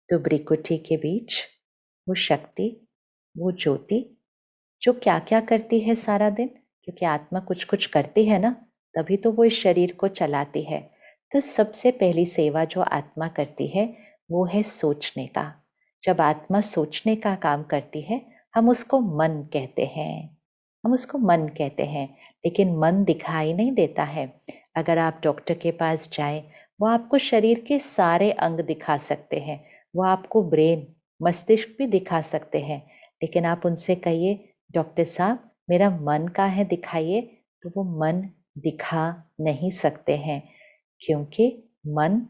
तो भ्रिकुटी के बीच वो शक्ति, वो ज्योति जो क्या क्या करती है सारा दिन, क्योंकि आत्मा कुछ कुछ करती है ना, तभी तो वो इस शरीर को चलाती है। तो सबसे पहली सेवा जो आत्मा करती है वो है सोचने का। जब आत्मा सोचने का काम करती है हम उसको मन कहते हैं। हम उसको मन कहते हैं, लेकिन मन दिखाई नहीं देता है। अगर आप डॉक्टर के पास जाएं, वो आपको शरीर के सारे अंग दिखा सकते हैं, वो आपको ब्रेन, मस्तिष्क भी दिखा सकते हैं, लेकिन आप उनसे कहिए डॉक्टर साहब मेरा मन कहाँ है दिखाइए, तो वो मन दिखा नहीं सकते हैं, क्योंकि मन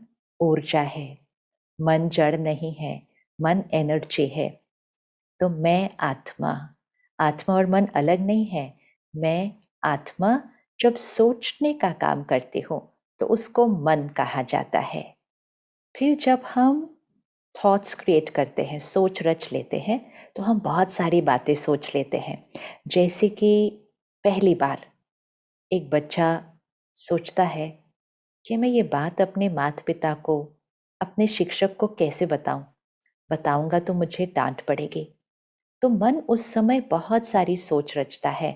ऊर्जा है, मन जड़ नहीं है, मन एनर्जी है। तो मैं आत्मा, आत्मा और मन अलग नहीं है। मैं आत्मा जब सोचने का काम करती हूँ तो उसको मन कहा जाता है। फिर जब हम थॉट्स क्रिएट करते हैं, सोच रच लेते हैं, तो हम बहुत सारी बातें सोच लेते हैं। जैसे कि पहली बार एक बच्चा सोचता है कि मैं ये बात अपने माता पिता को, अपने शिक्षक को कैसे बताऊं, बताऊंगा तो मुझे डांट पड़ेगी। तो मन उस समय बहुत सारी सोच रचता है।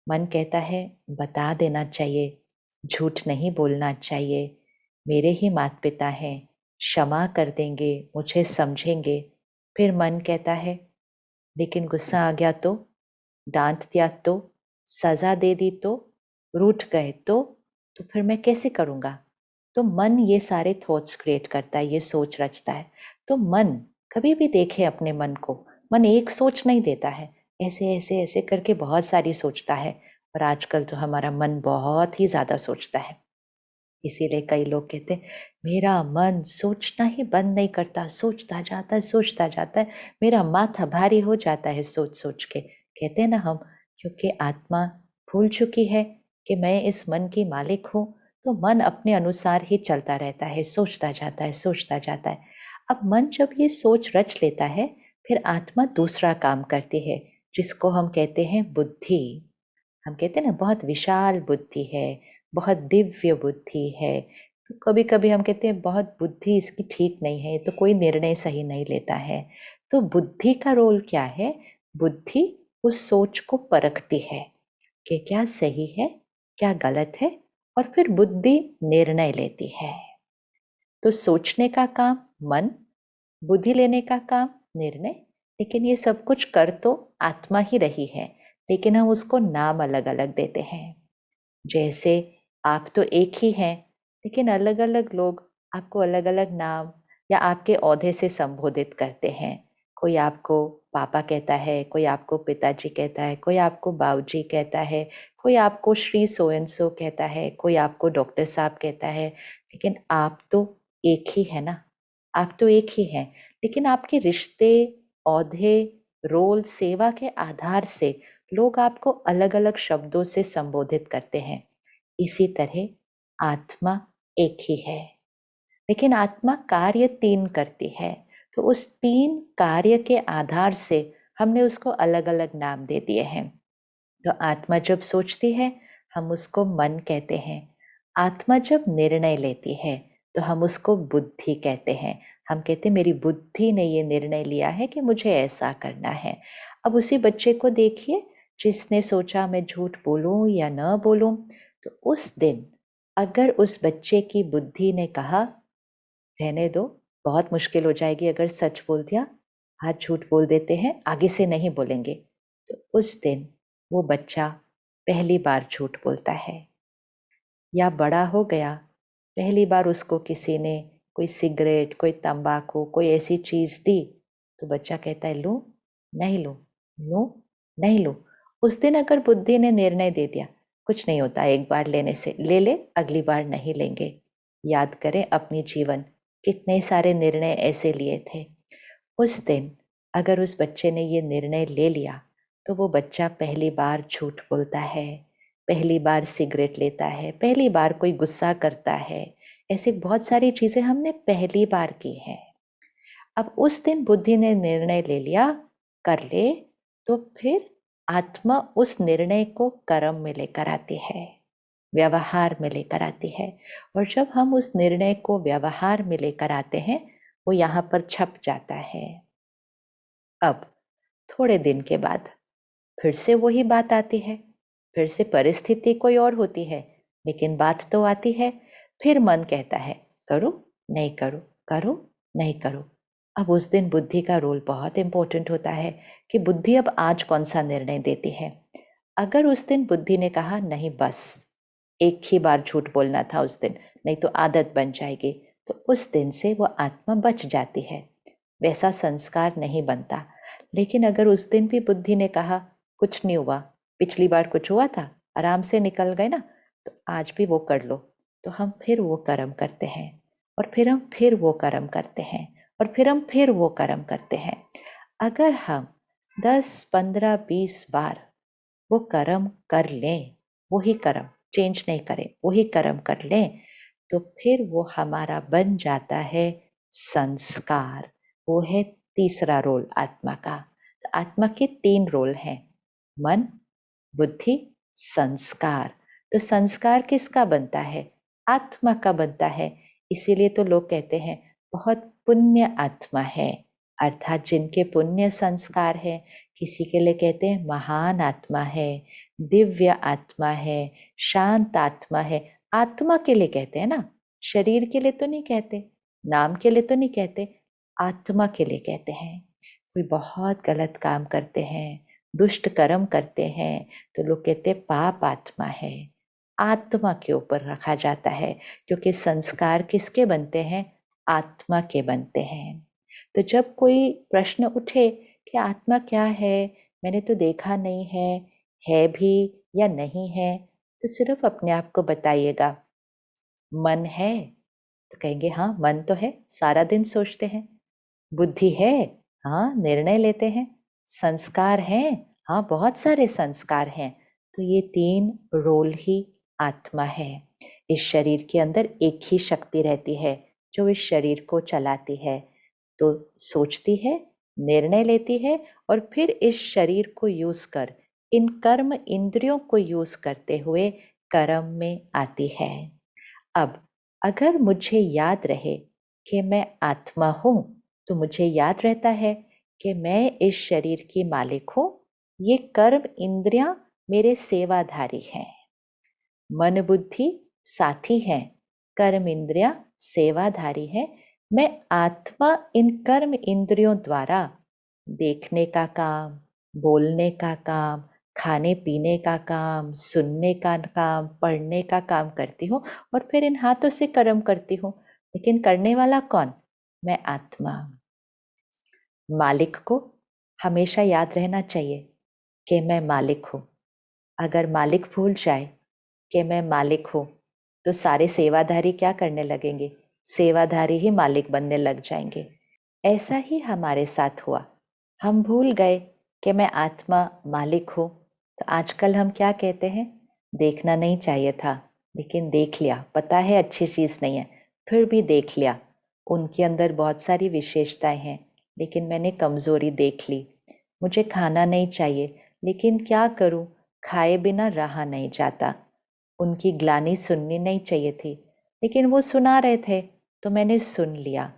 मन कहता है बता देना चाहिए, झूठ नहीं बोलना चाहिए, मेरे ही माता पिता हैं, क्षमा कर देंगे, मुझे समझेंगे। फिर मन कहता है लेकिन गुस्सा आ गया डांट दिया सजा दे दी रूठ गए तो फिर मैं कैसे करूंगा। तो मन ये सारे थॉट्स क्रिएट करता है, ये सोच रचता है। तो मन, कभी भी देखे अपने मन को, मन एक सोच नहीं देता है, ऐसे ऐसे ऐसे करके बहुत सारी सोचता है। और आजकल तो हमारा मन बहुत ही ज्यादा सोचता है। इसीलिए कई लोग कहते हैं मेरा मन सोचना ही बंद नहीं करता, सोचता जाता है सोचता जाता है, मेरा माथा भारी हो जाता है सोच सोच के। कहते हैं ना हम, क्योंकि आत्मा भूल चुकी है कि मैं इस मन की मालिक हूँ, तो मन अपने अनुसार ही चलता रहता है, सोचता जाता है सोचता जाता है। अब मन जब ये सोच रच लेता है, फिर आत्मा दूसरा काम करती है, जिसको हम कहते हैं बुद्धि। हम कहते हैं ना बहुत विशाल बुद्धि है, बहुत दिव्य बुद्धि है। तो कभी कभी हम कहते हैं बहुत बुद्धि इसकी ठीक नहीं है, तो कोई निर्णय सही नहीं लेता है। तो बुद्धि का रोल क्या है? बुद्धि उस सोच को परखती है कि क्या सही है, क्या गलत है, और फिर बुद्धि निर्णय लेती है। तो सोचने का काम मन, बुद्धि लेने का काम निर्णय। लेकिन ये सब कुछ कर तो आत्मा ही रही है, लेकिन हम उसको नाम अलग अलग देते हैं। जैसे आप तो एक ही हैं, लेकिन अलग अलग लोग आपको अलग अलग नाम या आपके ओहदे से संबोधित करते हैं। कोई आपको पापा कहता है, कोई आपको पिताजी कहता है, कोई आपको बाबूजी कहता है, कोई आपको श्री सो एंड सो कहता है, कोई आपको डॉक्टर साहब कहता है। लेकिन आप तो एक ही है ना, आप तो एक ही हैं। लेकिन आपके रिश्ते, ओहदे, रोल, सेवा के आधार से लोग आपको अलग अलग शब्दों से संबोधित करते हैं। इसी तरह आत्मा एक ही है, लेकिन आत्मा कार्य तीन करती है। तो उस तीन कार्य के आधार से हमने उसको अलग अलग नाम दे दिए हैं। तो आत्मा जब सोचती है हम उसको मन कहते हैं। आत्मा जब निर्णय लेती है तो हम उसको बुद्धि कहते हैं। हम कहते हैं मेरी बुद्धि ने ये निर्णय लिया है कि मुझे ऐसा करना है। अब उसी बच्चे को देखिए जिसने सोचा मैं झूठ बोलूं या न बोलूं, तो उस दिन अगर उस बच्चे की बुद्धि ने कहा रहने दो, बहुत मुश्किल हो जाएगी अगर सच बोल दिया, आज झूठ बोल देते हैं, आगे से नहीं बोलेंगे, तो उस दिन वो बच्चा पहली बार झूठ बोलता है। या बड़ा हो गया, पहली बार उसको किसी ने कोई सिगरेट, कोई तंबाकू, कोई ऐसी चीज दी, तो बच्चा कहता है लूं, नहीं लूं, लूं, नहीं लूं। उस दिन अगर बुद्धि ने निर्णय दे दिया कुछ नहीं होता, एक बार लेने से ले ले, अगली बार नहीं लेंगे। याद करें अपनी जीवन, कितने सारे निर्णय ऐसे लिए थे। उस दिन अगर उस बच्चे ने ये निर्णय ले लिया, तो वो बच्चा पहली बार झूठ बोलता है, पहली बार सिगरेट लेता है, पहली बार कोई गुस्सा करता है। ऐसी बहुत सारी चीजें हमने पहली बार की हैं। अब उस दिन बुद्धि ने निर्णय ले लिया, कर ले, तो फिर आत्मा उस निर्णय को कर्म में लेकर आती है, व्यवहार में लेकर आती है। और जब हम उस निर्णय को व्यवहार में लेकर आते हैं, वो यहाँ पर छप जाता है। अब थोड़े दिन के बाद फिर से वही बात आती है, फिर से परिस्थिति कोई और होती है, लेकिन बात तो आती है। फिर मन कहता है करूं नहीं करूं, करूं नहीं करूं। अब उस दिन बुद्धि का रोल बहुत इंपॉर्टेंट होता है कि बुद्धि अब आज कौन सा निर्णय देती है। अगर उस दिन बुद्धि ने कहा नहीं बस एक ही बार झूठ बोलना था उस दिन, नहीं तो आदत बन जाएगी, तो उस दिन से वो आत्मा बच जाती है, वैसा संस्कार नहीं बनता। लेकिन अगर उस दिन भी बुद्धि ने कहा कुछ नहीं हुआ, पिछली बार कुछ हुआ था, आराम से निकल गए ना, तो आज भी वो कर लो, तो हम फिर वो कर्म करते हैं, और फिर हम फिर वो कर्म करते हैं, और फिर हम फिर वो कर्म करते हैं। अगर हम 10, 15, 20 बार वो कर्म कर लें, वही कर्म चेंज नहीं करें, वही कर्म कर लें, तो फिर वो हमारा बन जाता है संस्कार। वो है तीसरा रोल आत्मा का। तो आत्मा के 3 रोल हैं, मन, बुद्धि, संस्कार। तो संस्कार किसका बनता है? आत्मा का बनता है। इसीलिए तो लोग कहते हैं बहुत पुण्य आत्मा है, अर्थात जिनके पुण्य संस्कार है। किसी के लिए कहते हैं महान आत्मा है, दिव्य आत्मा है, शांत आत्मा है। आत्मा के लिए कहते हैं ना, शरीर के लिए तो नहीं कहते, नाम के लिए तो नहीं कहते, आत्मा के लिए कहते हैं। कोई बहुत गलत काम करते हैं, दुष्ट कर्म करते हैं, तो लोग कहते हैं पाप आत्मा है। आत्मा के ऊपर रखा जाता है, क्योंकि संस्कार किसके बनते हैं? आत्मा के बनते हैं। तो जब कोई प्रश्न उठे कि आत्मा क्या है, मैंने तो देखा नहीं है भी या नहीं है, तो सिर्फ अपने आप को बताइएगा मन है, तो कहेंगे हाँ मन तो है, सारा दिन सोचते हैं। बुद्धि है, हाँ निर्णय लेते हैं। संस्कार हैं, हाँ बहुत सारे संस्कार हैं। तो ये 3 रोल ही आत्मा है। इस शरीर के अंदर एक ही शक्ति रहती है जो इस शरीर को चलाती है। तो सोचती है, निर्णय लेती है, और फिर इस शरीर को यूज कर, इन कर्म इंद्रियों को यूज करते हुए कर्म में आती है। अब अगर मुझे याद रहे कि मैं आत्मा हूं, तो मुझे याद रहता है कि मैं इस शरीर की मालिक हूं, ये कर्म इंद्रियां मेरे सेवाधारी हैं। मन बुद्धि साथी हैं, कर्म इंद्रियां सेवाधारी हैं। मैं आत्मा इन कर्म इंद्रियों द्वारा देखने का काम, बोलने का काम, खाने पीने का काम, सुनने का काम, पढ़ने का काम करती हूँ, और फिर इन हाथों से कर्म करती हूँ। लेकिन करने वाला कौन? मैं आत्मा। मालिक को हमेशा याद रहना चाहिए कि मैं मालिक हूँ। अगर मालिक भूल जाए कि मैं मालिक हूँ, तो सारे सेवाधारी क्या करने लगेंगे? सेवाधारी ही मालिक बनने लग जाएंगे। ऐसा ही हमारे साथ हुआ। हम भूल गए कि मैं आत्मा मालिक हूँ, तो आजकल हम क्या कहते हैं? देखना नहीं चाहिए था, लेकिन देख लिया, पता है अच्छी चीज नहीं है, फिर भी देख लिया। उनके अंदर बहुत सारी विशेषताएं हैं, लेकिन मैंने कमजोरी देख ली। मुझे खाना नहीं चाहिए, लेकिन क्या करूं, खाए बिना रहा नहीं जाता। उनकी ग्लानि सुननी नहीं चाहिए थी, लेकिन वो सुना रहे थे, तो मैंने सुन लिया।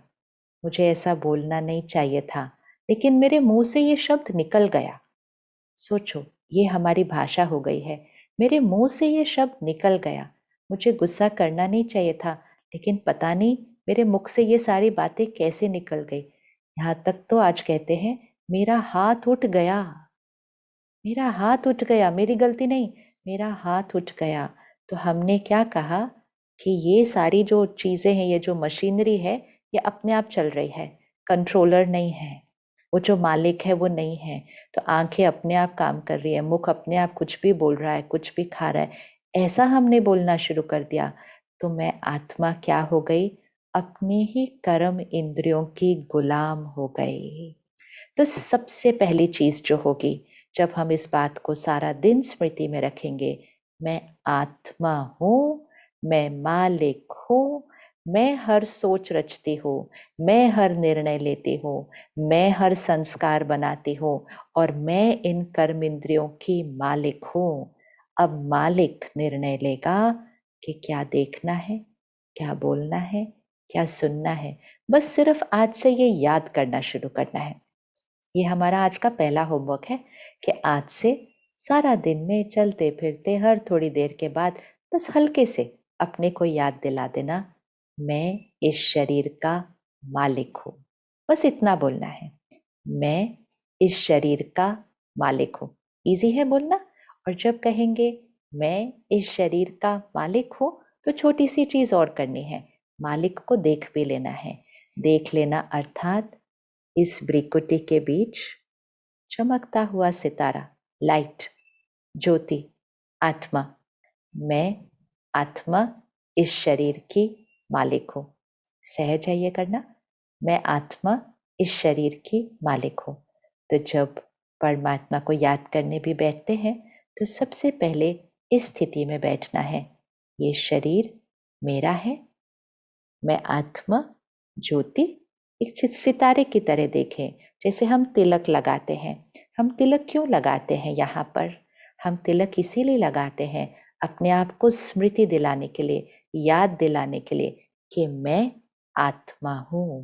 मुझे ऐसा बोलना नहीं चाहिए था, लेकिन मेरे मुंह से ये शब्द निकल गया। सोचो, ये हमारी भाषा हो गई है। मेरे मुंह से ये शब्द निकल गया। मुझे गुस्सा करना नहीं चाहिए था, लेकिन पता नहीं मेरे मुख से ये सारी बातें कैसे निकल गई। यहाँ तक तो आज कहते हैं मेरा हाथ उठ गया। मेरा हाथ उठ गया, मेरी गलती नहीं, मेरा हाथ उठ गया। तो हमने क्या कहा कि ये सारी जो चीजें हैं, ये जो मशीनरी है, ये अपने आप चल रही है, कंट्रोलर नहीं है। वो जो मालिक है वो नहीं है। तो आंखें अपने आप काम कर रही है, मुख अपने आप कुछ भी बोल रहा है, कुछ भी खा रहा है, ऐसा हमने बोलना शुरू कर दिया। तो मैं आत्मा क्या हो गई? अपने ही कर्म इंद्रियों की गुलाम हो गई। तो सबसे पहली चीज जो होगी, जब हम इस बात को सारा दिन स्मृति में रखेंगे, मैं आत्मा हूं, मैं मालिक हूं, मैं हर सोच रचती हूँ, मैं हर निर्णय लेती हूँ, मैं हर संस्कार बनाती हूँ, और मैं इन कर्म इंद्रियों की मालिक हूँ। अब मालिक निर्णय लेगा कि क्या देखना है, क्या बोलना है, क्या सुनना है। बस सिर्फ आज से ये याद करना शुरू करना है। ये हमारा आज का पहला होमवर्क है कि आज से सारा दिन में चलते फिरते हर थोड़ी देर के बाद बस हल्के से अपने को याद दिला देना, मैं इस शरीर का मालिक हूँ। बस इतना बोलना है, मैं इस शरीर का मालिक हूँ। इजी है बोलना। और जब कहेंगे मैं इस शरीर का मालिक हूँ, तो छोटी सी चीज और करनी है, मालिक को देख भी लेना है। देख लेना अर्थात इस भ्रिकुटी के बीच चमकता हुआ सितारा, लाइट, ज्योति, आत्मा। मैं आत्मा इस शरीर की मालिक हूँ। सहज है ये करना, मैं आत्मा इस शरीर की मालिक हूँ। तो जब परमात्मा को याद करने भी बैठते हैं, तो सबसे पहले इस स्थिति में बैठना है, ये शरीर मेरा है, मैं आत्मा ज्योति एक सितारे की तरह देखें। जैसे हम तिलक लगाते हैं, हम तिलक क्यों लगाते हैं यहाँ पर? हम तिलक इसीलिए लगाते हैं, अपने आप को स्मृति दिलाने के लिए, याद दिलाने के लिए कि मैं आत्मा हूँ।